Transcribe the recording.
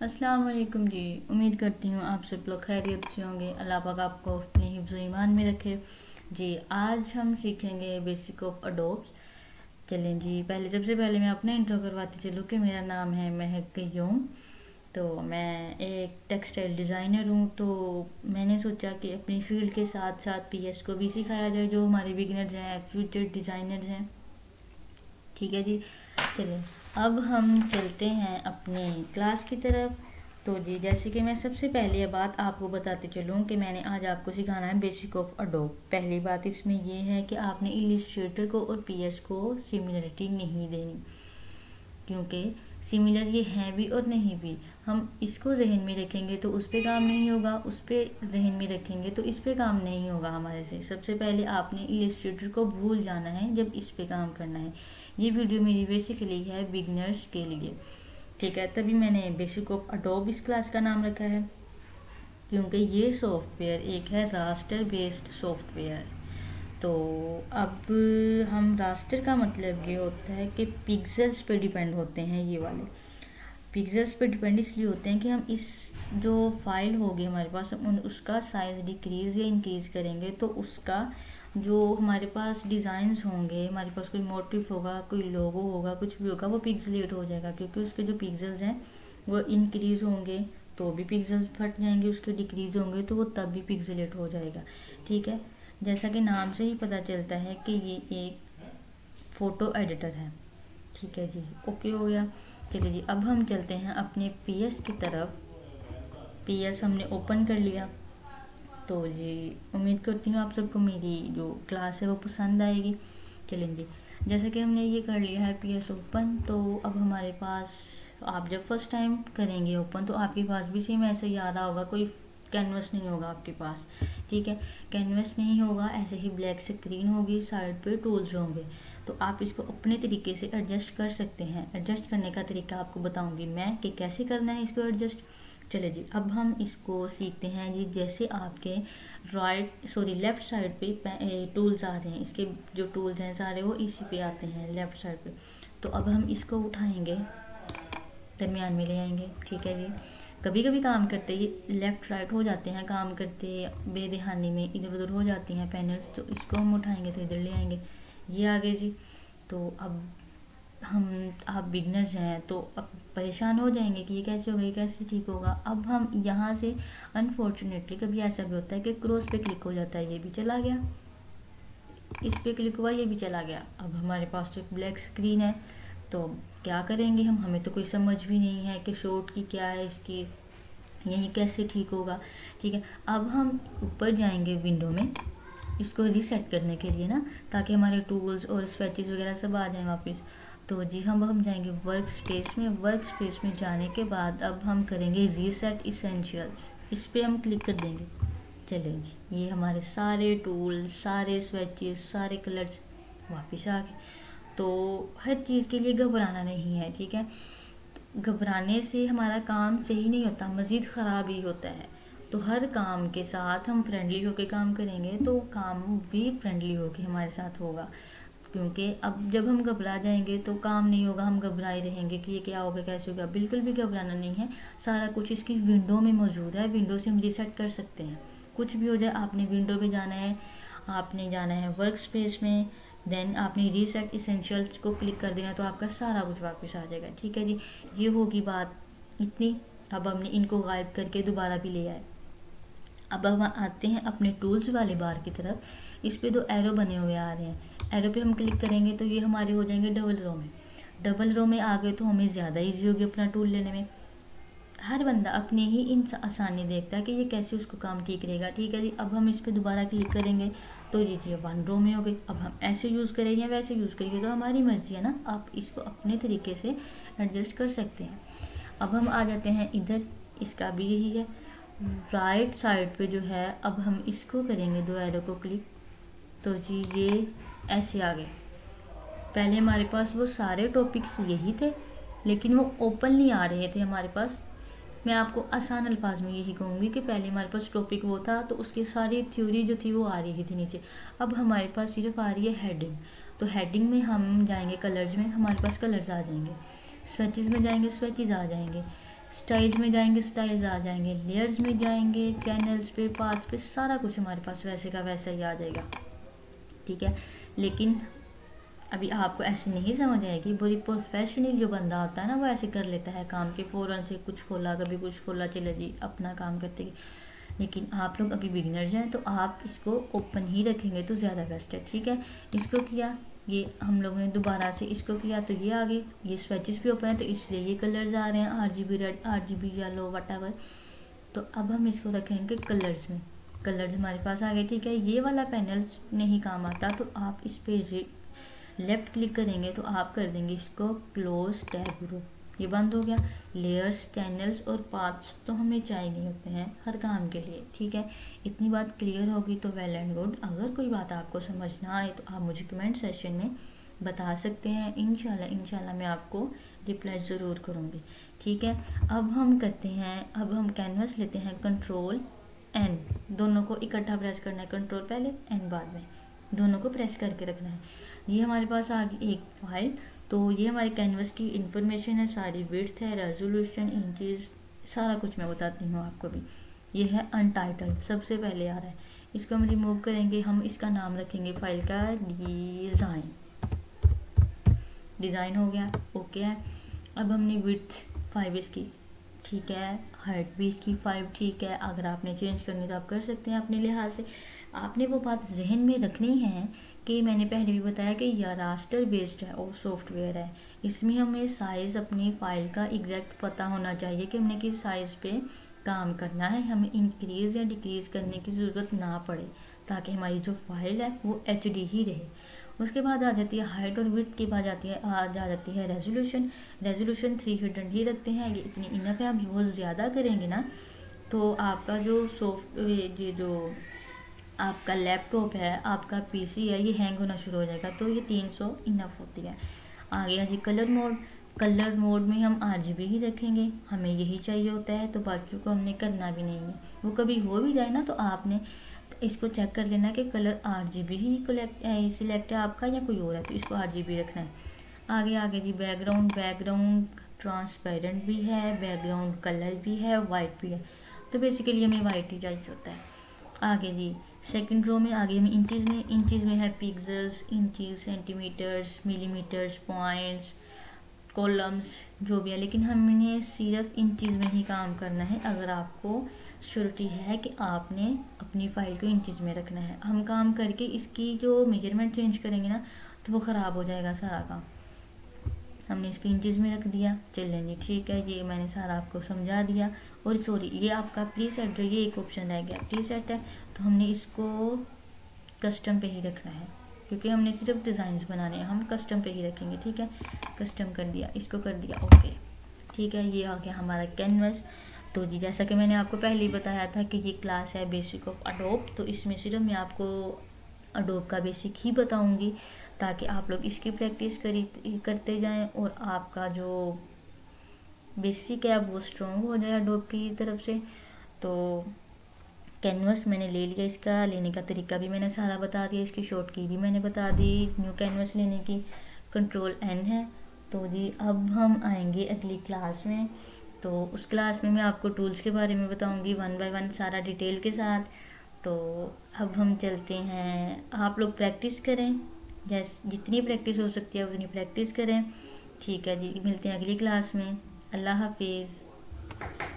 अस्सलाम वालेकुम जी। उम्मीद करती हूँ आप सब लोग खैरियत से होंगे। अल्लाह पाक आपको अपने हिफ्ज़ ईमान में रखे जी। आज हम सीखेंगे बेसिक ऑफ अडोब्स। चलें जी, सबसे पहले मैं अपना इंट्रो करवाती चलूँ कि मेरा नाम है महक क़य्यूम। तो मैं एक टेक्सटाइल डिज़ाइनर हूँ। तो मैंने सोचा कि अपनी फील्ड के साथ साथ पीएस को भी सिखाया जाए, जो हमारे बिगिनर्स हैं, फ्यूचर डिज़ाइनर्स हैं। ठीक है जी, चलिए अब हम चलते हैं अपनी क्लास की तरफ। तो जी, जैसे कि मैं सबसे पहले ये बात आपको बताते चलूँ कि मैंने आज आपको सिखाना है बेसिक ऑफ अडोब। पहली बात इसमें ये है कि आपने इलिस्ट्रेटर को और पीएस को सिमिलरिटी नहीं देनी, क्योंकि सिमिलर ये हैं भी और नहीं भी। हम इसको जहन में रखेंगे तो उस पर काम नहीं होगा, उस पर जहन में रखेंगे तो इस पर काम नहीं होगा हमारे से। सबसे पहले आपने इलिस्ट्रेटर को भूल जाना है जब इस पे काम करना है। ये वीडियो मेरी बेसिकली है बिगनर्स के लिए, ठीक है। तभी मैंने बेसिक ऑफ अडोब इस क्लास का नाम रखा है, क्योंकि ये सॉफ्टवेयर एक है रास्टर बेस्ड सॉफ्टवेयर। तो अब हम रास्टर का मतलब ये होता है कि पिक्सेल्स पे डिपेंड होते हैं। ये वाले पिक्सेल्स पे डिपेंड इसलिए होते हैं कि हम इस जो फाइल होगी हमारे पास, हम उसका साइज़ डिक्रीज़ या इंक्रीज़ करेंगे तो उसका जो हमारे पास डिज़ाइंस होंगे, हमारे पास कोई मोटिव होगा, कोई लोगो होगा, कुछ भी होगा, वो पिक्सेलेट हो जाएगा। क्योंकि उसके जो पिक्सेल्स हैं वो इंक्रीज़ होंगे तो भी पिक्सेल्स फट जाएंगे, उसके डिक्रीज़ होंगे तो वो तब भी पिक्सेलेट हो जाएगा। ठीक है, जैसा कि नाम से ही पता चलता है कि ये एक फ़ोटो एडिटर है। ठीक है जी, ओके हो गया। चलिए जी, अब हम चलते हैं अपने पीएस की तरफ। पीएस हमने ओपन कर लिया। तो जी, उम्मीद करती हूँ आप सबको मेरी जो क्लास है वो पसंद आएगी। चलें जी, जैसे कि हमने ये कर लिया है पीएस ओपन, तो अब हमारे पास, आप जब फर्स्ट टाइम करेंगे ओपन तो आपके पास भी सेम ऐसे ही आ रहा होगा, कोई कैनवस नहीं होगा आपके पास। ठीक है, कैनवस नहीं होगा, ऐसे ही ब्लैक स्क्रीन होगी, साइड पे टूल्स होंगे। तो आप इसको अपने तरीके से एडजस्ट कर सकते हैं। एडजस्ट करने का तरीका आपको बताऊंगी मैं कि कैसे करना है इसको एडजस्ट। चले जी, अब हम इसको सीखते हैं जी। जैसे आपके लेफ़्ट साइड पे टूल्स आ रहे हैं, इसके जो टूल्स हैं सारे वो इसी पे आते हैं लेफ़्ट साइड पे। तो अब हम इसको उठाएंगे, दरमियान में ले आएंगे। ठीक है जी, कभी कभी काम करते ये लेफ़्ट राइट हो जाते हैं, काम करते बेदहानी में इधर उधर हो जाती हैं पैनल्स, तो इसको हम उठाएंगे तो इधर ले आएंगे। ये आगे जी। तो अब आप बिगनर्स हैं तो अब परेशान हो जाएंगे कि ये कैसे होगा, ये कैसे ठीक होगा। अब हम यहाँ से अनफॉर्चुनेटली कभी ऐसा भी होता है कि क्रॉस पे क्लिक हो जाता है, ये भी चला गया, इस पे क्लिक हुआ, ये भी चला गया। अब हमारे पास तो एक ब्लैक स्क्रीन है, तो क्या करेंगे हम, हमें तो कोई समझ भी नहीं है कि शॉर्ट की क्या है इसकी, यही कैसे ठीक होगा। ठीक है, अब हम ऊपर जाएंगे विंडो में इसको रीसेट करने के लिए ना, ताकि हमारे टूल्स और स्विचेस वगैरह सब आ जाएं वापस। तो जी, हम जाएंगे वर्क स्पेस में। वर्क स्पेस में जाने के बाद अब हम करेंगे रीसेट इसेंशियल्स, इस पर हम क्लिक कर देंगे। चलें जी, ये हमारे सारे टूल्स, सारे स्विचेस, सारे कलर्स वापस आ गए। तो हर चीज़ के लिए घबराना नहीं है, ठीक है। घबराने से हमारा काम सही नहीं होता, मज़ीद ख़राब ही होता है। तो हर काम के साथ हम फ्रेंडली होकर काम करेंगे तो काम भी फ्रेंडली होकर हमारे साथ होगा। क्योंकि अब जब हम घबरा जाएंगे तो काम नहीं होगा, हम घबराए रहेंगे कि ये क्या होगा, कैसे होगा। बिल्कुल भी घबराना नहीं है, सारा कुछ इसकी विंडो में मौजूद है। विंडो से हम रीसेट कर सकते हैं, कुछ भी हो जाए। आपने विंडो पे जाना है, आपने जाना है वर्क स्पेस में, देन आपने रीसेट इसेंशियल्स को क्लिक कर देना, तो आपका सारा कुछ वापस आ जाएगा। ठीक है जी, ये होगी बात इतनी। अब हमने इनको गायब करके दोबारा भी ले आए। अब हम आते हैं अपने टूल्स वाले बार की तरफ। इस पे 2 एरो बने हुए आ रहे हैं, एरो पे हम क्लिक करेंगे तो ये हमारे हो जाएंगे डबल रो में। डबल रो में आ गए तो हमें ज़्यादा ईजी होगी अपना टूल लेने में। हर बंदा अपनी ही इन आसानी देखता है कि ये कैसे उसको काम ठीक रहेगा। ठीक है जी, अब हम इस पर दोबारा क्लिक करेंगे तो ये चीज़ 1 रो में हो गई। अब हम ऐसे यूज़ करेंगे या वैसे यूज़ करेंगे तो हमारी मर्जी है ना, आप इसको अपने तरीके से एडजस्ट कर सकते हैं। अब हम आ जाते हैं इधर, इसका भी यही है, राइट साइड पे जो है। अब हम इसको करेंगे 2 एरो को क्लिक, तो जी ये ऐसे आ गए। पहले हमारे पास वो सारे टॉपिक्स यही थे, लेकिन वो ओपन नहीं आ रहे थे हमारे पास। मैं आपको आसान अल्फाज में यही कहूँगी कि पहले हमारे पास टॉपिक वो था तो उसकी सारी थ्योरी जो थी वो आ रही थी नीचे। अब हमारे पास सिर्फ आ रही है हेडिंग। तो हेडिंग में हम जाएंगे कलर्स में, हमारे पास कलर्स आ जाएंगे। स्विचेस में जाएंगे, स्विचेस आ जाएंगे। स्टाइल्स में जाएंगे, स्टाइल्स आ जाएंगे, लेयर्स में जाएंगे, चैनल्स पे, पाथ पे, सारा कुछ हमारे पास वैसे का वैसा ही आ जाएगा। ठीक है, लेकिन अभी आपको ऐसे नहीं समझ आएगी। बुरी प्रोफेशनल जो बंदा होता है ना, वो ऐसे कर लेता है काम के, फ़ौरन से कुछ खोला कभी कुछ खोला, चले जी अपना काम करते गए। लेकिन आप लोग अभी बिगिनर्स हैं तो आप इसको ओपन ही रखेंगे तो ज़्यादा बेस्ट है। ठीक है, इसको किया, ये हम लोगों ने दोबारा से इसको किया तो ये आगे, ये स्वेचेस भी ओपन है तो इसलिए ये कलर्स आ रहे हैं, RGB red, RGB yellow, what. तो अब हम इसको रखेंगे कलर्स में, कलर्स हमारे पास आ गए। ठीक है, ये वाला पैनल नहीं काम आता तो आप इस पर लेफ्ट क्लिक करेंगे तो आप कर देंगे इसको क्लोज टैब ग्रुप, ये बंद हो गया। लेयर्स, चैनल्स और पाथ्स तो हमें चाहिए होते हैं हर काम के लिए। ठीक है, इतनी बात क्लियर होगी तो वेल एंड गुड। अगर कोई बात आपको समझ ना आए तो आप मुझे कमेंट सेशन में बता सकते हैं, इंशाल्लाह मैं आपको रिप्लाई ज़रूर करूँगी। ठीक है, अब हम करते हैं, अब हम कैनवस लेते हैं, Ctrl+N, दोनों को इकट्ठा प्रेस करना है, कंट्रोल पहले N बाद में, दोनों को प्रेस करके रखना है। ये हमारे पास आ गई एक फाइल। तो ये हमारे कैनवस की इंफॉर्मेशन है सारी, विड्थ है, रेजोल्यूशन, इंचेस, सारा कुछ मैं बताती हूँ आपको भी। ये है अनटाइटल्ड, सबसे पहले आ रहा है, इसको हम रिमूव करेंगे। हम इसका नाम रखेंगे फाइल का डिज़ाइन हो गया, ओके है। अब हमने विड्थ 5 इसकी, ठीक है, हाइट भी इसकी 5, ठीक है। अगर आपने चेंज करनी तो आप कर सकते हैं अपने लिहाज से। आपने वो बात जहन में रखनी है कि मैंने पहले भी बताया कि यह रास्टर बेस्ड है और सॉफ्टवेयर है, इसमें हमें साइज़ अपनी फ़ाइल का एग्जैक्ट पता होना चाहिए कि हमने किस साइज़ पे काम करना है, हमें इंक्रीज़ या डिक्रीज़ करने की ज़रूरत ना पड़े, ताकि हमारी जो फाइल है वो HD ही रहे। उसके बाद आ जाती है हाइट और विड्थ के बाद आ जाती है रेजोल्यूशन। रेजोल्यूशन 300 ही रखते हैं, ये इतनी इनफ है। आप बहुत ज़्यादा करेंगे ना तो आपका जो ये जो आपका लैपटॉप है, आपका PC है, ये हैंग होना शुरू हो जाएगा। तो ये 300 इनफ होती है। आ गया जी कलर मोड। कलर मोड में हम RGB ही रखेंगे, हमें यही चाहिए होता है, तो बाकियों को हमने करना भी नहीं है। वो कभी हो भी जाए ना तो आपने इसको चेक कर लेना कि कलर RGB ही सिलेक्ट है आपका या कोई और है, तो इसको RGB रखना है। आगे जी बैकग्राउंड ट्रांसपेरेंट भी है, बैकग्राउंड कलर भी है, वाइट भी है। तो बेसिकली हमें वाइट ही चाहिए होता है। आगे जी सेकंड रो में आगे हमें इंचज़ में है pixels, inches, centimetres, millimetres, points, columns, जो भी है, लेकिन हमने सिर्फ इंचज़ में ही काम करना है। अगर आपको श्योरिटी है कि आपने अपनी फ़ाइल को इंचज़ में रखना है, हम काम करके इसकी जो मेजरमेंट चेंज करेंगे ना तो वो ख़राब हो जाएगा सारा काम। हमने इसको इंचज़ में रख दिया, चलें जी ठीक है, ये मैंने सारा आपको समझा दिया। और सॉरी, ये आपका प्रीसेट, जो ये एक ऑप्शन रह गया प्रीसेट है, तो हमने इसको कस्टम पे ही रखना है, क्योंकि हमने सिर्फ डिज़ाइंस बनाने हैं, हम कस्टम पे ही रखेंगे। ठीक है, कस्टम कर दिया, इसको कर दिया ओके। ठीक है, ये आ गया हमारा कैनवस। तो जी जैसा कि मैंने आपको पहले ही बताया था कि ये क्लास है बेसिक ऑफ अडोब, तो इसमें सिर्फ मैं आपको अडोब का बेसिक ही बताऊंगी, ताकि आप लोग इसकी प्रैक्टिस करते जाएं और आपका जो बेसिक है वो स्ट्रॉन्ग हो जाए अडोब की तरफ से। तो कैनवस मैंने ले लिया, इसका लेने का तरीका भी मैंने सारा बता दिया, इसकी शॉर्ट की भी मैंने बता दी। न्यू कैनवस लेने की Ctrl+N है। तो जी अब हम आएंगे अगली क्लास में, तो उस क्लास में मैं आपको टूल्स के बारे में बताऊंगी 1 बाय 1 सारा डिटेल के साथ। तो अब हम चलते हैं, आप लोग प्रैक्टिस करें, जितनी प्रैक्टिस हो सकती है उतनी प्रैक्टिस करें। ठीक है जी, मिलते हैं अगली क्लास में। अल्लाह हाफिज़।